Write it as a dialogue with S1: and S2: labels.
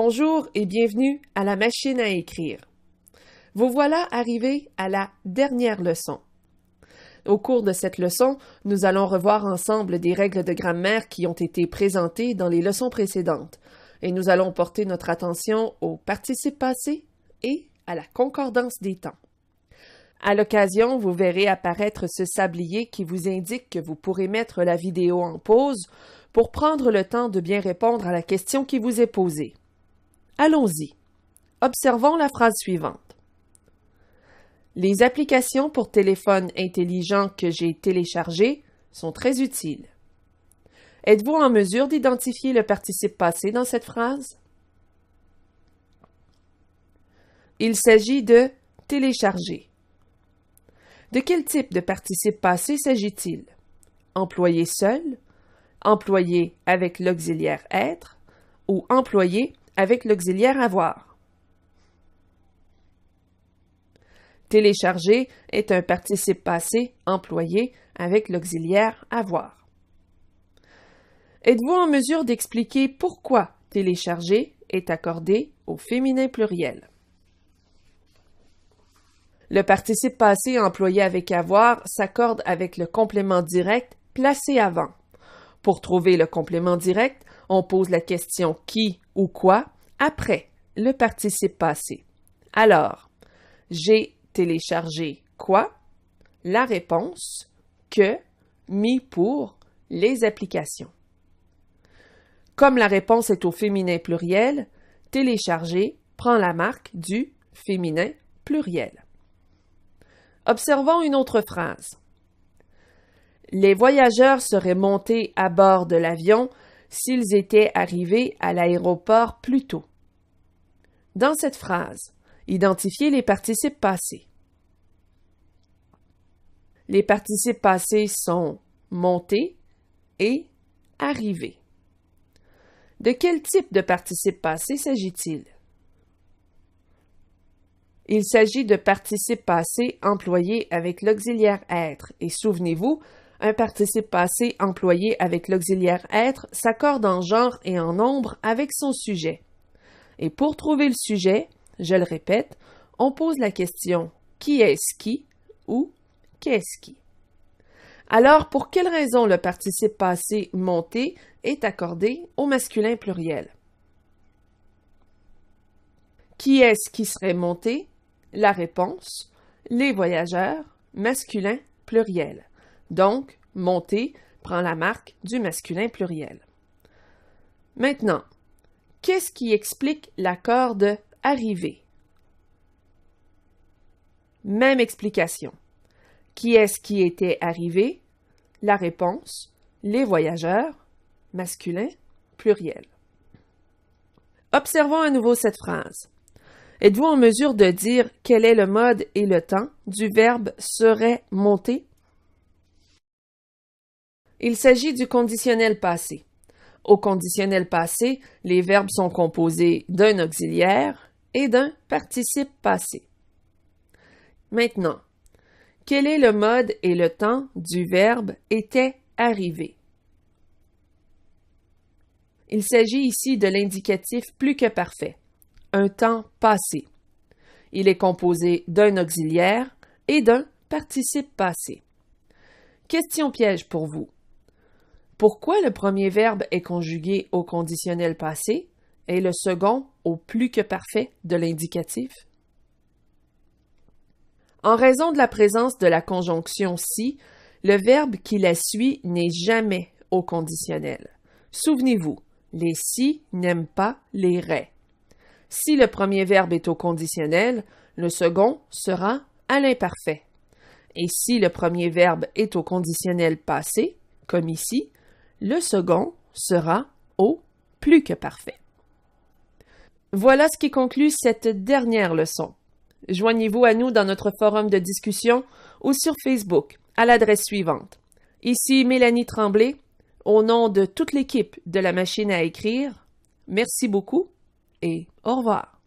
S1: Bonjour et bienvenue à la machine à écrire. Vous voilà arrivés à la dernière leçon. Au cours de cette leçon, nous allons revoir ensemble des règles de grammaire qui ont été présentées dans les leçons précédentes, et nous allons porter notre attention au participe passé et à la concordance des temps. À l'occasion, vous verrez apparaître ce sablier qui vous indique que vous pourrez mettre la vidéo en pause pour prendre le temps de bien répondre à la question qui vous est posée. Allons-y. Observons la phrase suivante. Les applications pour téléphone intelligent que j'ai téléchargées sont très utiles. Êtes-vous en mesure d'identifier le participe passé dans cette phrase? Il s'agit de télécharger. De quel type de participe passé s'agit-il? Employé seul, employé avec l'auxiliaire être ou employé avec l'auxiliaire avoir. Télécharger est un participe passé employé avec l'auxiliaire avoir. Êtes-vous en mesure d'expliquer pourquoi télécharger est accordé au féminin pluriel? Le participe passé employé avec avoir s'accorde avec le complément direct placé avant. Pour trouver le complément direct, on pose la question qui ou quoi après le participe passé. Alors, j'ai téléchargé quoi? La réponse que mis pour les applications. Comme la réponse est au féminin pluriel, télécharger prend la marque du féminin pluriel. Observons une autre phrase. Les voyageurs seraient montés à bord de l'avion s'ils étaient arrivés à l'aéroport plus tôt. Dans cette phrase, identifiez les participes passés. Les participes passés sont monter et arriver. De quel type de participe passé s'agit-il? Il s'agit de participe passé employé avec l'auxiliaire être et souvenez-vous, un participe passé employé avec l'auxiliaire être s'accorde en genre et en nombre avec son sujet. Et pour trouver le sujet, je le répète, on pose la question « qui est-ce qui » ou « qu'est-ce qui ». Alors, pour quelle raison le participe passé « monter » est accordé au masculin pluriel? Qui est-ce qui serait monté? La réponse « les voyageurs » masculin pluriel. Donc, monter prend la marque du masculin pluriel. Maintenant, qu'est-ce qui explique l'accord de arriver? Même explication. Qui est-ce qui était arrivé? La réponse, les voyageurs, masculin pluriel. Observons à nouveau cette phrase. Êtes-vous en mesure de dire quel est le mode et le temps du verbe serait monter? Il s'agit du conditionnel passé. Au conditionnel passé, les verbes sont composés d'un auxiliaire et d'un participe passé. Maintenant, quel est le mode et le temps du verbe était arrivé? Il s'agit ici de l'indicatif plus que parfait, un temps passé. Il est composé d'un auxiliaire et d'un participe passé. Question piège pour vous. Pourquoi le premier verbe est conjugué au conditionnel passé et le second au plus que parfait de l'indicatif? En raison de la présence de la conjonction si, le verbe qui la suit n'est jamais au conditionnel. Souvenez-vous, les si n'aiment pas les raies. Si le premier verbe est au conditionnel, le second sera à l'imparfait. Et si le premier verbe est au conditionnel passé, comme ici, le second sera au plus que parfait. Voilà ce qui conclut cette dernière leçon. Joignez-vous à nous dans notre forum de discussion ou sur Facebook à l'adresse suivante. Ici Mélanie Tremblay, au nom de toute l'équipe de la machine à écrire. Merci beaucoup et au revoir.